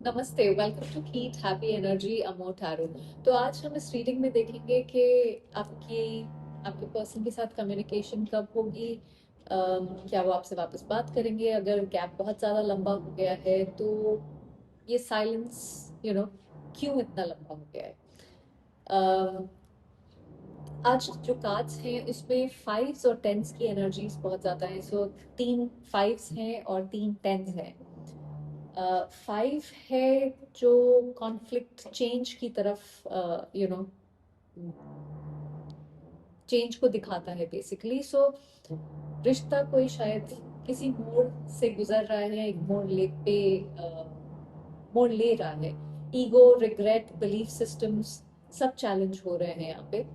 नमस्ते, welcome to कीट happy energy Amo tarot. तो आज हम इस रीडिंग में देखेंगे कि आपकी आपके पर्सन के साथ कम्युनिकेशन कब होगी। क्या वो आपसे वापस बात करेंगे? अगर गैप बहुत ज़्यादा लंबा हो गया है तो ये साइलेंस क्यों इतना लंबा हो गया है। अम, आज जो कार्ड्स हैं उसमें फाइव्स और टेंस की एनर्जीज बहुत ज़्यादा है। सो तीन फाइव्स हैं और तीन टेंस हैं। फाइव है जो कॉन्फ्लिक्ट चेंज की तरफ चेंज को दिखाता है बेसिकली। सो रिश्ता कोई शायद किसी मोड़ से गुजर रहा है, एक मोड़ ले रहा है। ईगो, रिग्रेट, बिलीफ सिस्टम्स सब चैलेंज हो रहे हैं यहाँ पे।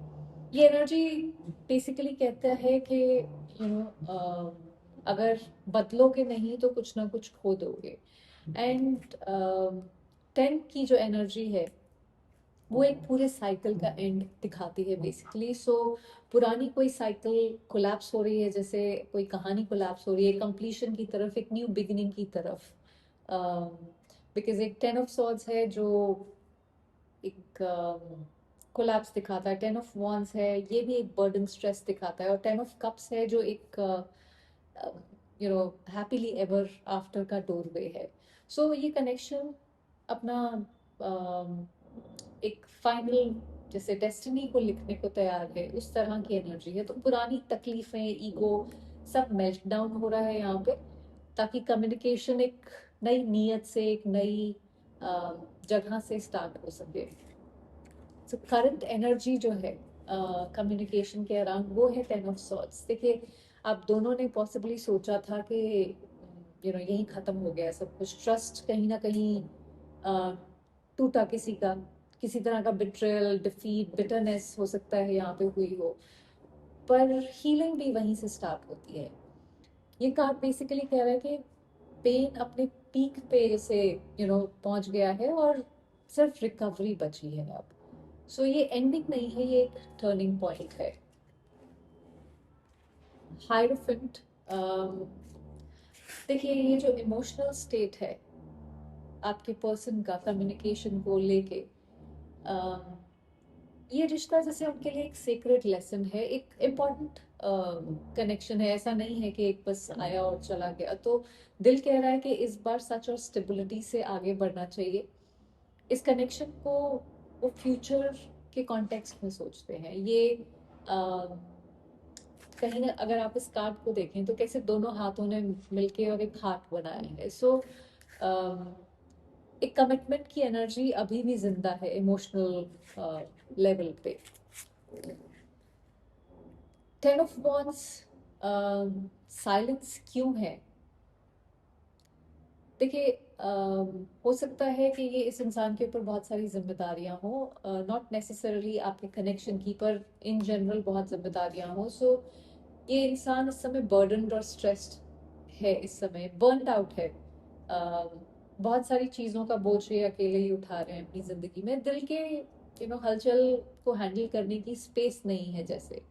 ये एनर्जी बेसिकली कहता है कि अगर बदलोगे नहीं तो कुछ ना कुछ खो दोगे। एंड टेन की जो एनर्जी है वो एक पूरे साइकिल का एंड दिखाती है बेसिकली। सो पुरानी कोई साइकिल कोलैप्स हो रही है, जैसे कोई कहानी कोलैप्स हो रही है कंप्लीशन की तरफ, एक न्यू बिगिनिंग की तरफ। बिकॉज एक टेन ऑफ सॉर्ड्स है जो एक कोलैप्स दिखाता है। टेन ऑफ वॉन्स है, ये भी एक बर्डन स्ट्रेस दिखाता है। और टेन ऑफ कप्स है जो एक हैप्पीली एवर आफ्टर का डोरवे है। सो ये कनेक्शन अपना एक फाइनल, जैसे डेस्टिनी को लिखने को तैयार है, उस तरह की एनर्जी है। तो पुरानी तकलीफें, ईगो सब मेल्ट डाउन हो रहा है यहाँ पे, ताकि कम्युनिकेशन एक नई नीयत से, एक नई जगह से स्टार्ट हो सके। सो करंट एनर्जी जो है कम्युनिकेशन के अराउंड वो है टेन ऑफ सॉर्ड्स। देखिए, आप दोनों ने पॉसिबली सोचा था कि यही खत्म हो गया सब कुछ। ट्रस्ट कहीं ना कहीं टूटा किसी का, किसी तरह का बिट्रेयल, डिफीट, बिटरनेस हो सकता है यहाँ पे हुई हो। पर हीलिंग भी वहीं से स्टार्ट होती है। ये कार्ड बेसिकली कह रहा है कि पेन अपने पीक पे जैसे पहुंच गया है और सिर्फ रिकवरी बची है अब। सो ये एंडिंग नहीं है, ये एक टर्निंग पॉइंट है। हायरोफेंट, देखिए ये जो इमोशनल स्टेट है आपके पर्सन का कम्युनिकेशन को लेके, अम, ये रिश्ता जैसे उनके लिए एक सीक्रेट लेसन है, एक इम्पॉर्टेंट कनेक्शन है। ऐसा नहीं है कि एक बस आया और चला गया। तो दिल कह रहा है कि इस बार सच और स्टेबिलिटी से आगे बढ़ना चाहिए। इस कनेक्शन को वो फ्यूचर के कॉन्टेक्स्ट में सोचते हैं। ये कहीं ना, अगर आप इस कार्ड को देखें तो कैसे दोनों हाथों ने मिलके और एक हार्ट बनाया है। सो एक कमिटमेंट की एनर्जी अभी भी जिंदा है इमोशनल लेवल पे। टेन ऑफ वॉन्स, साइलेंस क्यों है? देखिए, हो सकता है कि ये इस इंसान के ऊपर बहुत सारी जिम्मेदारियां हो, नॉट नेसेसरली आपके कनेक्शन की, पर इन जनरल बहुत जिम्मेदारियां हो। सो ये इंसान इस समय बर्डन्ड और स्ट्रेस्ड है, इस समय बर्नड आउट है। बहुत सारी चीज़ों का बोझ ये अकेले ही उठा रहे हैं अपनी ज़िंदगी में। दिल के हलचल को हैंडल करने की स्पेस नहीं है। जैसे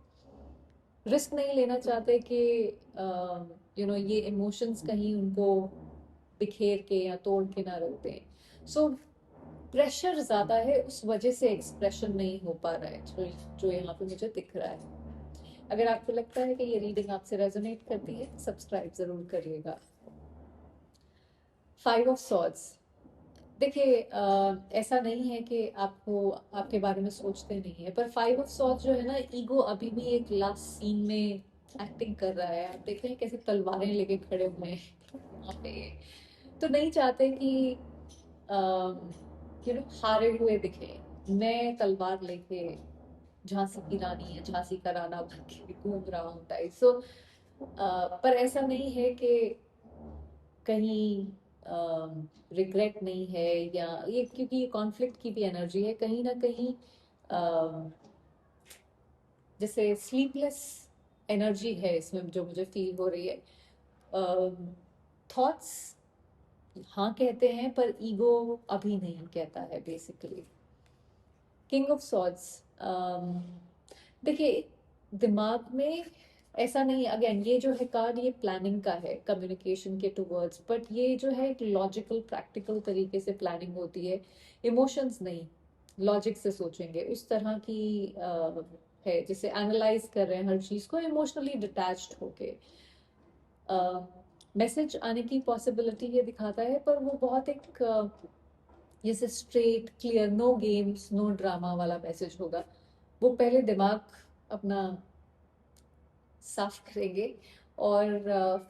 रिस्क नहीं लेना चाहते कि ये इमोशंस कहीं उनको बिखेर के या तोड़ के ना रख दें। सो प्रेशर ज़्यादा है, उस वजह से एक्सप्रेशन नहीं हो पा रहा है जो यहाँ पे मुझे दिख रहा है। अगर आपको लगता है कि ये रीडिंग आपसे रेजोनेट करती है, सब्सक्राइब ज़रूर करिएगा। फाइव ऑफ सॉर्ड्स, देखिए ऐसा नहीं है कि आपको आपके बारे में सोचते नहीं है, पर फाइव ऑफ सॉर्ड्स जो है ना, ईगो अभी भी एक लास्ट सीन में एक्टिंग कर रहा है। आप देख रहे हैं कैसे तलवारें लेके खड़े हुए हैं वहाँ पे। तो नहीं चाहते कि हारे हुए दिखे। मैं तलवार लेके झांसी की रानी या झांसी का राणा बन के घूम रहा हूँ टाइप। सो पर ऐसा नहीं है कि कहीं रिग्रेट नहीं है, या ये क्योंकि ये कॉन्फ्लिक्ट की भी एनर्जी है कहीं ना कहीं। अम, जैसे स्लीपलेस एनर्जी है इसमें जो मुझे फील हो रही है। थॉट्स हाँ कहते हैं पर ईगो अभी नहीं कहता है बेसिकली। किंग ऑफ सॉर्ड्स, देखिए दिमाग में ऐसा नहीं, अगेन ये जो है कार्ड ये प्लानिंग का है कम्युनिकेशन के टूवर्ड्स, बट ये जो है एक लॉजिकल प्रैक्टिकल तरीके से प्लानिंग होती है, इमोशंस नहीं, लॉजिक से सोचेंगे उस तरह की है, जिसे एनालाइज कर रहे हैं हर चीज को इमोशनली डिटैच्ड होके। मैसेज आने की पॉसिबिलिटी ये दिखाता है, पर वो बहुत एक जैसे straight clear, no games no drama वाला मैसेज होगा। वो पहले दिमाग अपना साफ करेंगे और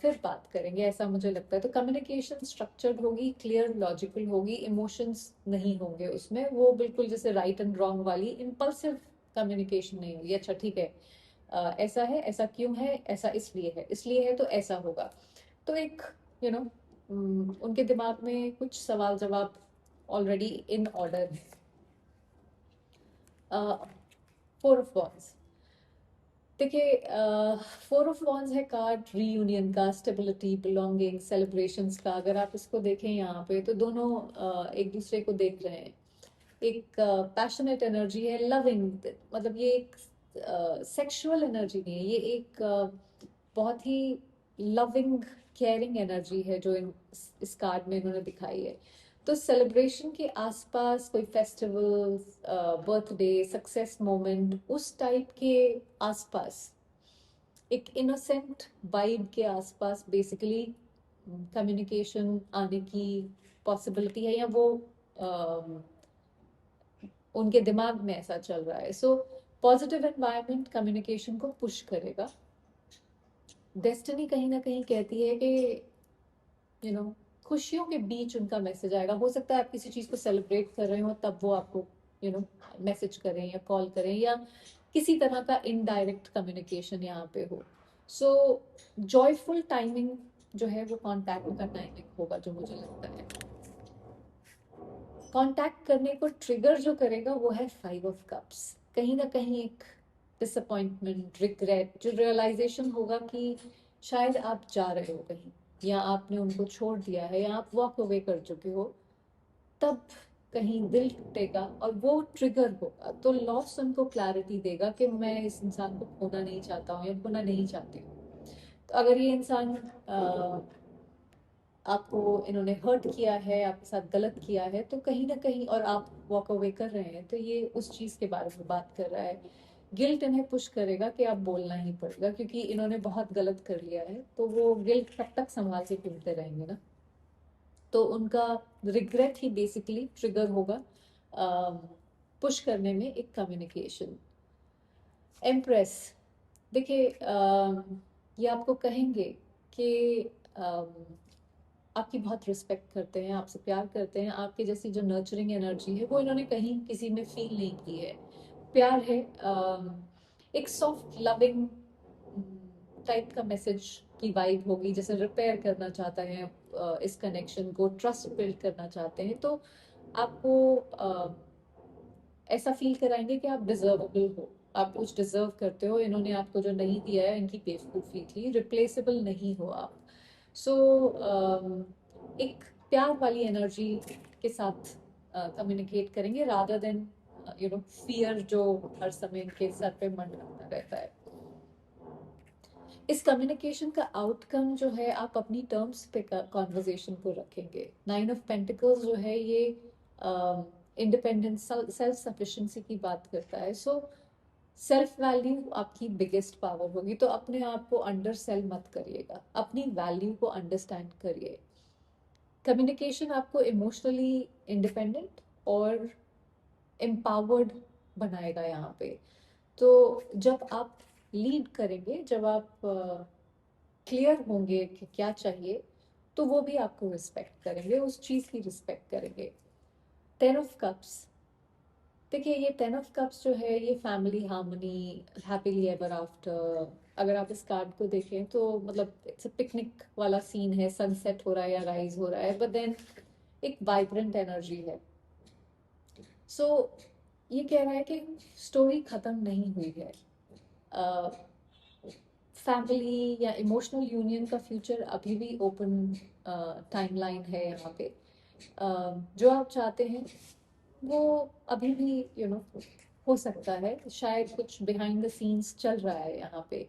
फिर बात करेंगे, ऐसा मुझे लगता है। तो कम्युनिकेशन स्ट्रक्चर्ड होगी, क्लियर लॉजिकल होगी, इमोशंस नहीं होंगे उसमें, वो बिल्कुल जैसे राइट एंड रॉन्ग वाली इम्पल्सिव कम्युनिकेशन नहीं होगी। अच्छा ठीक है, ऐसा है, ऐसा क्यों है, ऐसा इसलिए है तो ऐसा होगा। तो एक यू you नो उनके दिमाग में कुछ सवाल जवाब ऑलरेडी इन ऑर्डर है। फोर ऑफ वॉन्स, देखिए फोर ऑफ वॉन्स है कार्ड रीयूनियन का, स्टेबिलिटी, बिलोंगिंग, सेलिब्रेशंस का। अगर आप इसको देखें यहाँ पे तो दोनों एक दूसरे को देख रहे हैं। एक पैशनेट एनर्जी है, लविंग, मतलब ये एक सेक्सुअल एनर्जी नहीं है, ये एक बहुत ही लविंग केयरिंग एनर्जी है जो इस कार्ड में इन्होंने दिखाई है। तो सेलिब्रेशन के आसपास कोई फेस्टिवल, बर्थडे, सक्सेस मोमेंट, उस टाइप के आसपास, एक इनोसेंट वाइब के आसपास बेसिकली कम्युनिकेशन आने की पॉसिबिलिटी है, या वो अम, उनके दिमाग में ऐसा चल रहा है। सो पॉजिटिव एनवायरनमेंट कम्युनिकेशन को पुश करेगा। डेस्टिनी कहीं ना कहीं कहती है कि यू नो खुशियों के बीच उनका मैसेज आएगा। हो सकता है आप किसी चीज को सेलिब्रेट कर रहे हो तब वो आपको मैसेज करें या कॉल करें, या किसी तरह का इनडायरेक्ट कम्युनिकेशन यहाँ पे हो। सो जॉयफुल टाइमिंग जो है वो कॉन्टैक्ट का टाइमिंग होगा, जो मुझे लगता है। कांटेक्ट करने को ट्रिगर जो करेगा वो है फाइव ऑफ कप्स। कहीं ना कहीं एक डिसअपॉइंटमेंट, रिग्रेट, जो रियलाइजेशन होगा कि शायद आप जा रहे हो कहीं, या आपने उनको छोड़ दिया है, या आप वॉक अवे कर चुके हो, तब कहीं दिल टूटेगा और वो ट्रिगर होगा। तो लॉस उनको क्लैरिटी देगा कि मैं इस इंसान को खोना नहीं चाहता हूँ या खोना नहीं चाहती हूँ। तो अगर ये इंसान आपको इन्होंने हर्ट किया है, आपके साथ गलत किया है, तो कहीं ना कहीं, और आप वॉक अवे कर रहे हैं, तो ये उस चीज के बारे में बात कर रहा है। गिल्ट इन्हें पुश करेगा कि आप बोलना ही पड़ेगा, क्योंकि इन्होंने बहुत गलत कर लिया है, तो वो गिल्ट कब तक संभाल के घूमते रहेंगे ना। तो उनका रिग्रेट ही बेसिकली ट्रिगर होगा पुश करने में एक कम्युनिकेशन। एम्प्रेस, देखिए ये आपको कहेंगे कि आपकी बहुत रिस्पेक्ट करते हैं, आपसे प्यार करते हैं, आपके जैसी जो नर्चरिंग एनर्जी है वो इन्होंने कहीं किसी में फील नहीं की है। प्यार है, एक सॉफ्ट लविंग टाइप का मैसेज की वाइब होगी, जैसे रिपेयर करना चाहते हैं इस कनेक्शन को, ट्रस्ट बिल्ड करना चाहते हैं। तो आपको ऐसा फील कराएंगे कि आप डिजर्वेबल हो, आप कुछ डिजर्व करते हो, इन्होंने आपको जो नहीं दिया है इनकी बेवकूफ़ी थी, रिप्लेसेबल नहीं हो आप। सो एक प्यार वाली एनर्जी के साथ कम्युनिकेट करेंगे, रादर देन फियर जो हर समय इनके सर पे मंडराता रहता है। इस कम्युनिकेशन का आउटकम जो है, आप अपनी टर्म्स पे कॉन्वर्जेशन को रखेंगे। नाइन ऑफ पेंटिकल्स जो है ये इंडिपेंडेंस, सेल्फ सफिशिएंसी की बात करता है। सो सेल्फ वैल्यू आपकी बिगेस्ट पावर होगी, तो अपने आप को अंडर सेल मत करिएगा, अपनी वैल्यू को अंडरस्टैंड करिए। कम्युनिकेशन आपको इमोशनली इंडिपेंडेंट और एम्पावर्ड बनाएगा यहाँ पे। तो जब आप लीड करेंगे, जब आप क्लियर होंगे कि क्या चाहिए, तो वो भी आपको रिस्पेक्ट करेंगे, उस चीज़ की रिस्पेक्ट करेंगे। टेन ऑफ कप्स, देखिए ये टेन ऑफ कप्स जो है ये family harmony, happily ever after. अगर आप इस कार्ड को देखें तो मतलब इट्स पिकनिक वाला सीन है, सनसेट हो रहा है या राइज हो रहा है, बट देन एक वाइब्रेंट एनर्जी है। सो ये कह रहा है कि स्टोरी खत्म नहीं हुई है। फैमिली या इमोशनल यूनियन का फ्यूचर अभी भी ओपन टाइमलाइन है यहाँ पे। जो आप चाहते हैं वो अभी भी हो सकता है, शायद कुछ बिहाइंड द सीन्स चल रहा है यहाँ पे।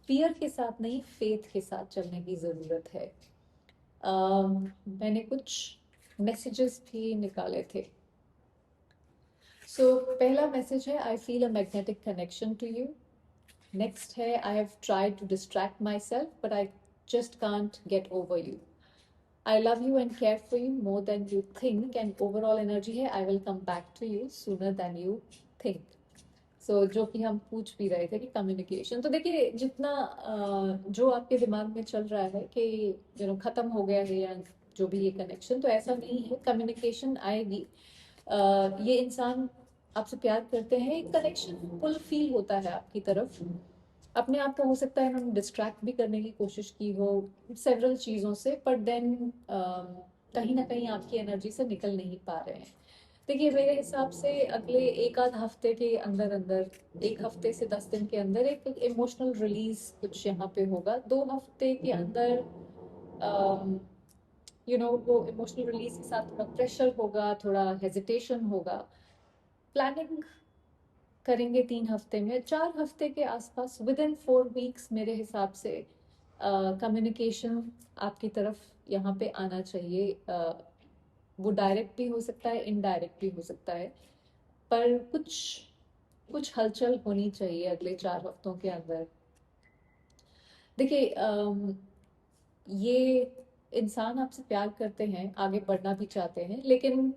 फियर के साथ नहीं, फेथ के साथ चलने की ज़रूरत है। मैंने कुछ मैसेजेस भी निकाले थे। सो पहला मैसेज है, I feel a magnetic connection to you. Next है, I have tried to distract myself but I just can't get over you. I love you and care for you more than you think, and overall energy है, I will come back to you sooner than you think. So जो कि हम पूछ भी रहे थे कि communication, तो देखिए जितना जो आपके दिमाग में चल रहा है कि खत्म हो गया है या जो भी ये कनेक्शन, तो ऐसा नहीं है, कम्युनिकेशन आएगी। ये इंसान आपसे प्यार करते हैं, एक कनेक्शन पुल फील होता है आपकी तरफ। अपने आप को हो सकता है हम डिस्ट्रैक्ट भी करने की कोशिश की हो सेवरल चीज़ों से, बट देन कहीं ना कहीं आपकी एनर्जी से निकल नहीं पा रहे हैं। देखिए मेरे हिसाब से अगले एक आध हफ्ते के अंदर अंदर, 1 हफ्ते से 10 दिन के अंदर एक इमोशनल रिलीज कुछ यहाँ पे होगा। 2 हफ्ते के अंदर वो इमोशनल रिलीज के साथ थोड़ा प्रेशर होगा, थोड़ा हेजिटेशन होगा। प्लानिंग करेंगे 3 हफ्ते में, 4 हफ्ते के आसपास, विद इन 4 वीक्स मेरे हिसाब से कम्युनिकेशन आपकी तरफ यहाँ पे आना चाहिए। वो डायरेक्ट भी हो सकता है, इनडायरेक्ट भी हो सकता है, पर कुछ कुछ हलचल होनी चाहिए अगले 4 हफ्तों के अंदर। देखिए ये इंसान आपसे प्यार करते हैं, आगे बढ़ना भी चाहते हैं, लेकिन